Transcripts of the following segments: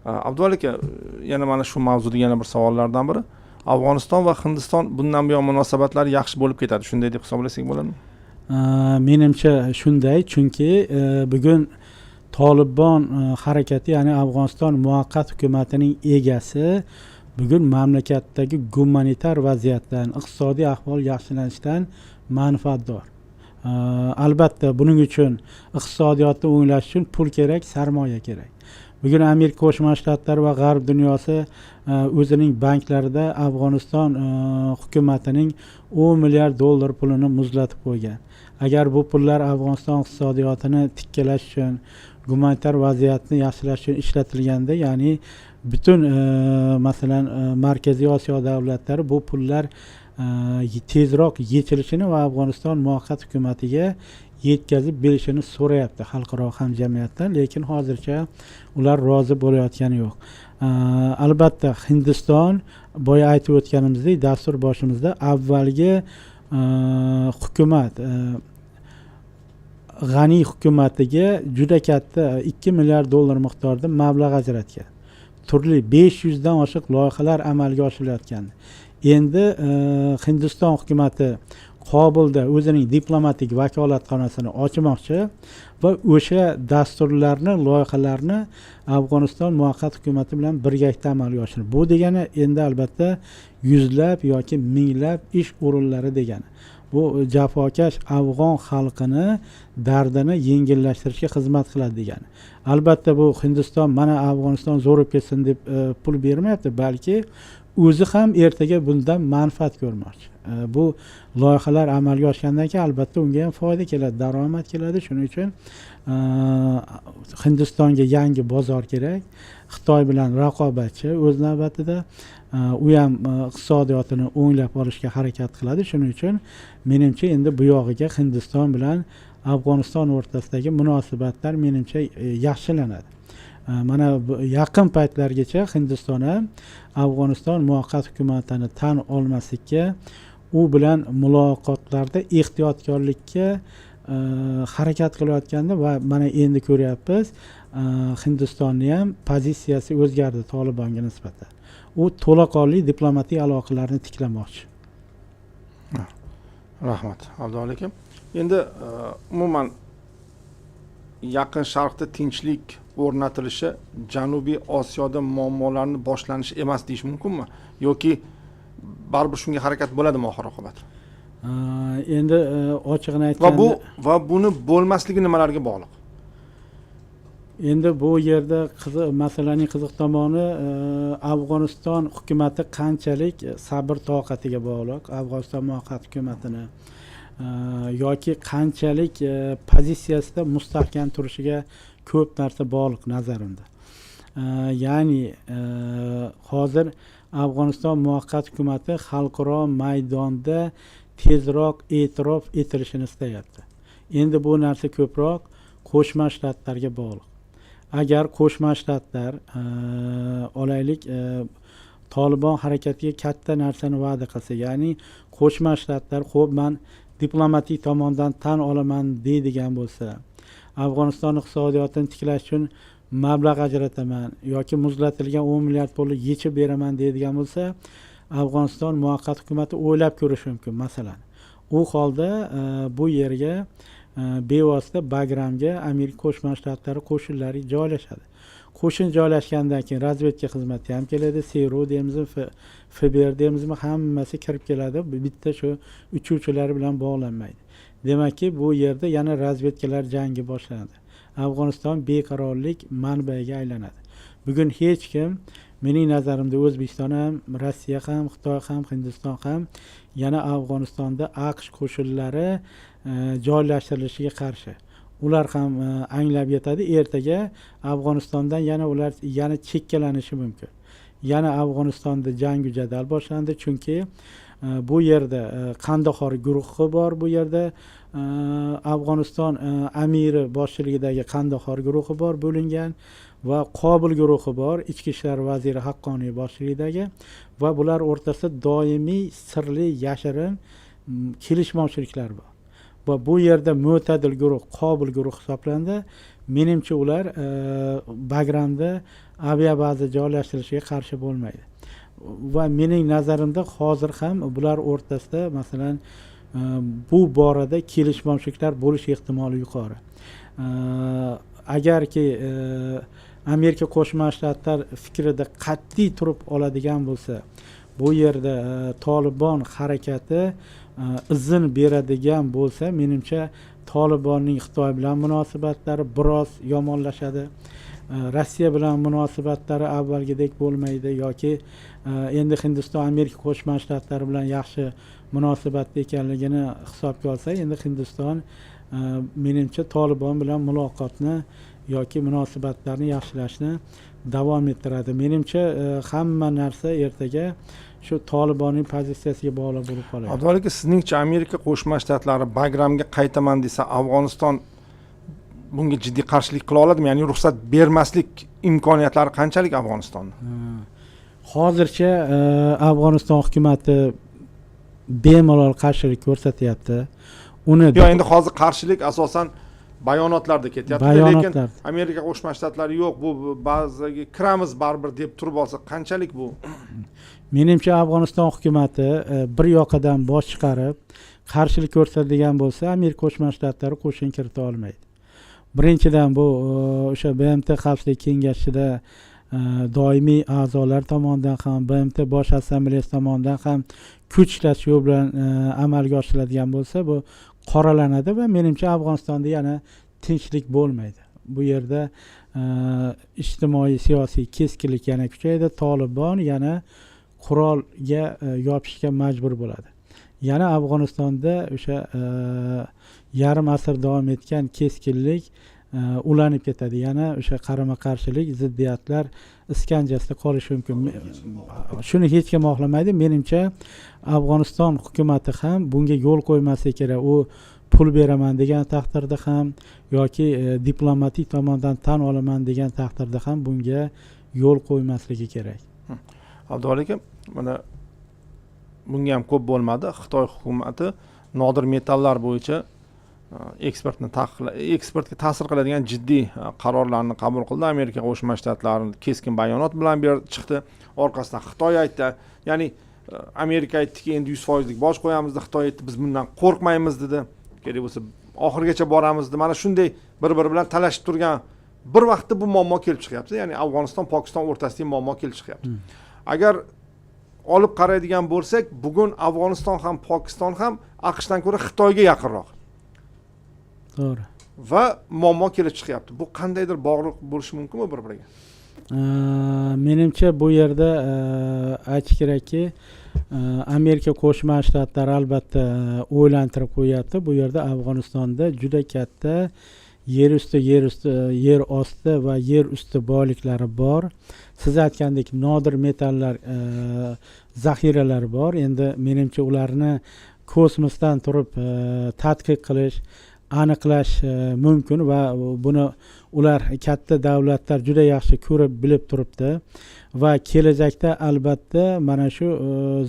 Abduvali aka, yana mana shu mavzuda yana bir savollardan biri. Afg'oniston va Hindiston bundan buyon munosabatlari yaxshi bo'lib ketadi. Shunday deb hisoblasak bo'ladimi? Menimcha shunday, chunki bugun Tolibon harakati, ya'ni Afg'oniston muvaqqat hukumatining egasi bugun mamlakatdagi gumanitar vaziyatdan, iqtisodiy ahvol yaxshilanishidan manfaatdor. Albatta buning uchun iqtisodiyotni o'nglash uchun pul kerak, sarmoya kerak. Bugun Amerika Qo'shma Shtatlari va G'arb dunyosi o'zining banklarida Afg'oniston hukumatining 10 milliard dollar pulini muzlatib qo'ygan. Agar bu pullar Afg'oniston iqtisodiyotini tikkalash uchun, gumanitar vaziyatni yaxshilash uchun ishlatilganda, ya'ni butun masalan Markaziy Osiyo davlatlari bu pullar tezroq yechilishini va Afg'oniston muvaqqat hukumatiga yetkazib berishini so'rayapti xalqaro hamjamiyatdan, lekin hozircha ular rozi bo'layotgani yo'q. Albatta Hindiston, boya aytib o'tganimizdek, dastur boshimizda avvalgi hukumat G'ani hukumatiga juda katta 2 milliard dollar miqdorida mablag' ajratgan. Turli 500 dan oshiq loyihalar amalga oshirilayotgandi. Endi Hindiston hukumati Kobulda o'zining diplomatik vakolatxonasini ochmoqchi va o'sha dasturlarni, loyihalarni Afg'oniston muvaqqat hukumati bilan birgalikda amalga oshiradi. Bu degani endi albatta yuzlab yoki minglab ish o'rinlari degani. Bu jafokash afg'on xalqini dardini yengillashtirishga xizmat qiladi degani. Albatta bu Hindiston mana Afg'oniston zo'rib ketsin deb pul bermayapti, balki o'zi ham ertaga bundan manfaat ko'rmoqchi. Bu loyihalar amalga oshgandan keyin albatta unga ham foyda keladi, daromad keladi. Shuning uchun Hindistonga yangi bozor kerak, Xitoy bilan raqobatchi, o'z navbatida u ham iqtisodiyotini o'nglab olishga harakat qiladi. Shuning uchun menimcha endi bu yog'iga Hindiston bilan Afg'oniston o'rtasidagi munosabatlar menimcha yaxshilanadi. Mana yaqin paytlargacha Hindiston ham Afg'oniston muvaqqat hukumatini tan olmaslikka, u bilan muloqotlarda ehtiyotkorlikka harakat qilayotganda va mana endi ko'ryapmiz, Hindistonni ham pozitsiyasi o'zgardi Tolibonga nisbatan. U to'laqonli diplomatik aloqalarni tiklamoqchi. Rahmat, Abduvali aka. Endi umuman Yaqin Sharqda tinchlik o'rnatilishi Janubiy Osiyoda muammolarni boshlanishi emas deyish mumkinmi? Yoki baribir shunga harakat bo'ladimi oxir oqibat? Endi ochiqni aytganda va buni bo'lmasligi nimalarga bog'liq? Endi bu yerda masalaning qiziq tomoni Afg'oniston hukumati qanchalik sabr toqatiga bog'liq, Afg'oniston muvaqqat hukumatini yoki qanchalik pozitsiyasida mustahkam turishiga ko'p narsa bog'liq nazarimda. Ya'ni hozir Afg'oniston muvaqqat hukumati xalqaro maydonda tezroq e'tirof etilishini istayapti. Endi bu narsa ko'proq Qo'shma Shtatlarga bog'liq. Agar Qo'shma Shtatlar olaylik Tolibon harakatiga katta narsani va'da qilsa, ya'ni Qo'shma Shtatlar xo'p men diplomatik tomondan tan olaman deydigan bo'lsa, Afg'oniston iqtisodiyotini tiklash uchun mablag' ajrataman yoki muzlatilgan 10 milliard pulni yechib beraman deydigan bo'lsa, Afg'oniston muvaqqat hukumati o'ylab ko'rishi mumkin. Masalan, u holda bu yerga bevosita Bagramga Amerika Qo'shma Shtatlari qo'shinlari joylashadi. Qo'shin joylashgandan keyin razvedka xizmati ham keladi, SERO deymizmi, FBR deymizmi, hammasi kirib keladi. Bitta shu uchuvchilar bilan bog'lanmaydi. Demakki, bu yerda yana razvedkalar jangi boshlanadi. Afg'oniston beqarorlik manbaiga aylanadi. Bugun hech kim, mening nazarimda O'zbekiston ham, Rossiya ham, Xitoy ham, Hindiston ham yana Afg'onistonda AQSh qo'shinlari joylashtirilishiga qarshi. Ular ham anglab yetadi, ertaga Afg'onistondan yana ular yana chekkalanishi mumkin. Yana Afg'onistonda jangu jadal boshlandi, chunki bu yerda Qandahor guruhi bor, bu yerda Afg'oniston amiri boshchiligidagi Qandahor guruhi bor, bo'lingan, va Kobul guruhi bor, ichki ishlar vaziri Haqqoniy boshchiligidagi, va bular o'rtasida doimiy sirli yashirin kelishmovchiliklar bor. Va bu yerda mo'tadil guruh Kobul guruhi hisoblandi. Menimcha ular Bagramda aviabaza joylashtirilishiga qarshi bo'lmaydi. Va mening nazarimda hozir ham bular o'rtasida masalan bu borada kelishmovchiliklar bo'lish ehtimoli yuqori. Agarki Amerika Qo'shma Shtatlar fikrida qat'iy turib oladigan bo'lsa, bu yerda Tolibon harakati izin beradigan bo'lsa, menimcha Tolibonning Xitoy bilan munosabatlari biroz yomonlashadi. Rossiya bilan munosabatlari avvalgidek bo'lmaydi yoki endi Hindiston Amerika Qo'shma Shtatlari bilan yaxshi munosabatda ekanligini hisobga olsak, endi Hindiston menimcha Tolibon bilan muloqotni yoki munosabatlarni yaxshilashni davom ettiradi. Menimcha hamma narsa ertaga shu Tolibonning pozitsiyasiga bog'liq bo'lib qoladi. Abdulla aka, sizningcha Amerika Qo'shma Shtatlari Bagramga qaytaman desa, Afg'oniston bunga jiddiy qarshilik qila oladimi? Ya'ni ruxsat bermaslik imkoniyatlari qanchalik Afg'onistonda? Hozircha Afg'oniston hukumatı bemalol qarshilik ko'rsatyapti. Uni endi hozir qarshilik asosan bayonotlarda ketyapti, lekin Amerika Qo'shma Shtatlari yo'q, bu ba'ziga kiramiz baribir deb turib olsa, qanchalik bu? Menimcha Afg'oniston hukumatı bir yoqadan bosh chiqarib qarshilik ko'rsatadigan bo'lsa, Amerika Qo'shma Shtatlari qo'shin kirita olmaydi. Birinchidan bu o'sha BMT Xavfsizlik kengashida doimiy a'zolar tomonidan ham, BMT Bosh Assambleyasi tomonidan ham kuch ishlatish yo'li bilan amalga oshiriladigan bo'lsa, bu qoralanadi va menimcha Afg'onistonda yana tinchlik bo'lmaydi. Bu yerda ijtimoiy siyosiy keskinlik yana kuchayadi, Tolibon yana qurolga yopishga majbur bo'ladi. Yana Afg'onistonda o'sha yarim asr davom etgan keskinlik ulanib ketadi. Yana o'sha qarama-qarshilik, ziddiyatlar iskanjasida qolishi mumkin. Shuni hech kim xohlamaydi. Menimcha Afg'oniston hukumatı ham bunga yo'l qo'ymasligi kerak. U pul beraman degan taqdirda ham yoki diplomatik tomondan tan olaman degan taqdirda ham bunga yo'l qo'ymasligi kerak. Abdulla aka, mana bunga ham ko'p bo'lmadi. Xitoy hukumati nodir metallar bo'yicha eksportga ta'sir qiladigan jiddiy qarorlarni qabul qildi. Amerika Qo'shma Shtatlari keskin bayonot bilan chiqdi. Orqasidan Xitoy aytdi. Ya'ni Amerika aytdiki, endi 100% boj qo'yamiz dedi. Xitoy aytdi, biz bundan qo'rqmaymiz dedi. Kerak bo'lsa oxirigacha boramiz dedi. Mana shunday bir-biri bilan talashib turgan bir vaqtda bu muammo kelib chiqyapti. Ya'ni Afg'oniston Pokiston o'rtasidagi muammo kelib chiqyapti. Agar olib qaraydigan bo'lsak, bugun Afg'oniston ham Pokiston ham AQShdan ko'ra Xitoyga yaqinroq. To'g'ri. Va muammo kelib chiqyapti. Bu qandaydir bog'liq bo'lishi mumkinmi bir-biriga? Menimcha bu yerda aytish kerakki, Amerika Qo'shma Shtatlari albatta o'ylantirib qo'yapti. Bu yerda Afg'onistonda juda katta yer osti va yer usti boyliklari bor. Siz aytgandek nodir metallar zaxiralari bor. Endi menimcha ularni kosmosdan turib tadqiq qilish, aniqlash mumkin va buni ular katta davlatlar juda yaxshi ko'rib bilib turibdi va kelajakda albatta mana shu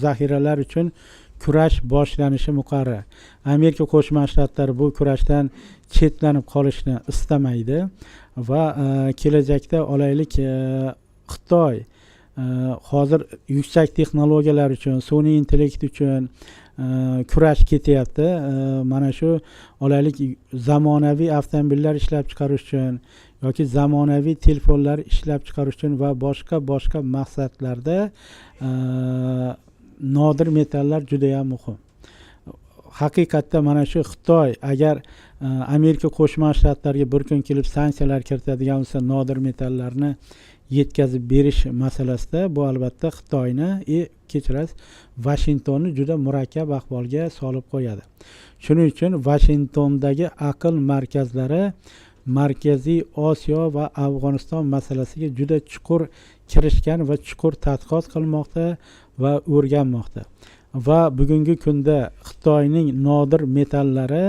zaxiralar uchun kurash boshlanishi muqarrar. Amerika Qo'shma Shtatlari bu kurashdan chetlanib qolishni istamaydi va kelajakda olaylik Xitoy hozir yuksak texnologiyalar uchun, sun'iy intellekt uchun kurash ketyapti. Mana shu olaylik zamonaviy avtomobillar ishlab chiqarish uchun yoki zamonaviy telefonlar ishlab chiqarish uchun va boshqa maqsadlarda nodir metallar juda ham muhim. Haqiqatda mana shu Xitoy agar Amerika Qo'shma Shtatlariga bir kun kelib sanksiyalar kiritadigan bo'lsa, nodir metallarni yetkazib berish masalasida bu albatta Xitoyni kechirasiz, Vashingtonni juda murakkab ahvolga solib qo'yadi. Shuning uchun Vashingtondagi aql markazlari Markaziy Osiyo va Afg'oniston masalasiga juda chuqur kirishgan va chuqur tadqiqot qilmoqda va o'rganmoqda. Va bugungi kunda Xitoyning nodir metallari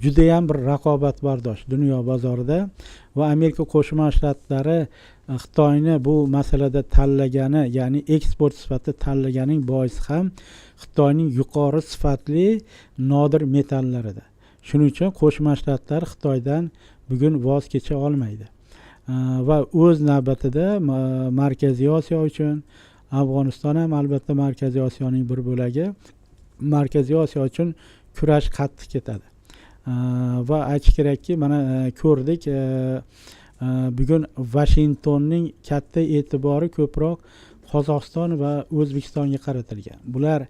juda ham bir raqobatbardosh dunyo bozorida va Amerika Qo'shma Shtatlari Xitoyni bu masalada tanlagani, ya'ni eksport sifatida tanlaganing boisi ham Xitoyning yuqori sifatli nodir metallaridir. Shuning uchun Qo'shma Shtatlar Xitoydan bugun voz kecha olmaydi. va o'z navbatida Markaziy Osiyo uchun, Afg'oniston ham albatta Markaziy Osiyoning bir bo'lagi, Markaziy Osiyo uchun kurash qattiq ketadi. Va aytish kerakki, mana ko'rdik, bugun Vashingtonning katta e'tibori ko'proq Qozog'iston va O'zbekistonga qaratilgan. Bular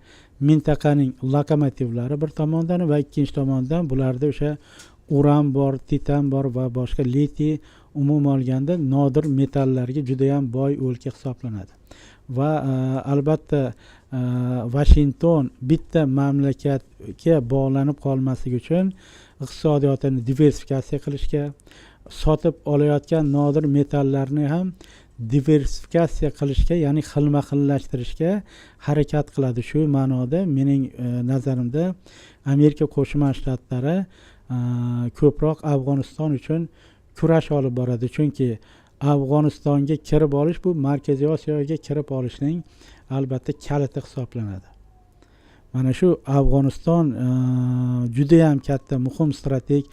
mintaqaning lokomotivlari bir tomondan va ikkinchi tomondan bularda o'sha uran bor, titan bor va boshqa litiy, umuman olganda nodir metallarga juda ham boy o'lka hisoblanadi. Va albatta Vashington bitta mamlakatga bog'lanib qolmasligi uchun iqtisodiyotini diversifikatsiya qilishga, sotib olayotgan nodir metallarni ham diversifikatsiya qilishga, ya'ni xilma-xillashtirishga harakat qiladi. Shu ma'noda mening nazarimda Amerika Qo'shma Shtatlari ko'proq Afg'oniston uchun kurash olib boradi. Chunki Afg'onistonga kirib olish bu Markaziy Osiyoga kirib olishning albatta kaliti hisoblanadi. Mana shu Afg'oniston juda ham katta muhim strategik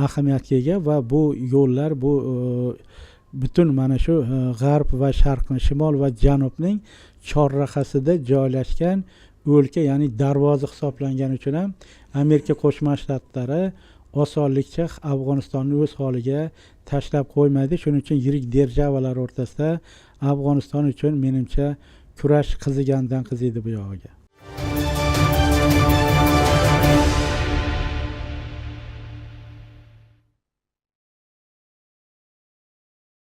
ahamiyatga ega va bu yo'llar bu butun mana shu g'arb va sharqni, shimol va janubning chorrahasida joylashgan o'lka, ya'ni darvoza hisoblangani uchun ham Amerika Qo'shma Shtatlari osonlikcha Afg'onistonni o'z holiga tashlab qo'ymaydi. Shuning uchun yirik державалар o'rtasida Afg'oniston uchun menimcha kurash qizigandan qiziydi bu yog'iga.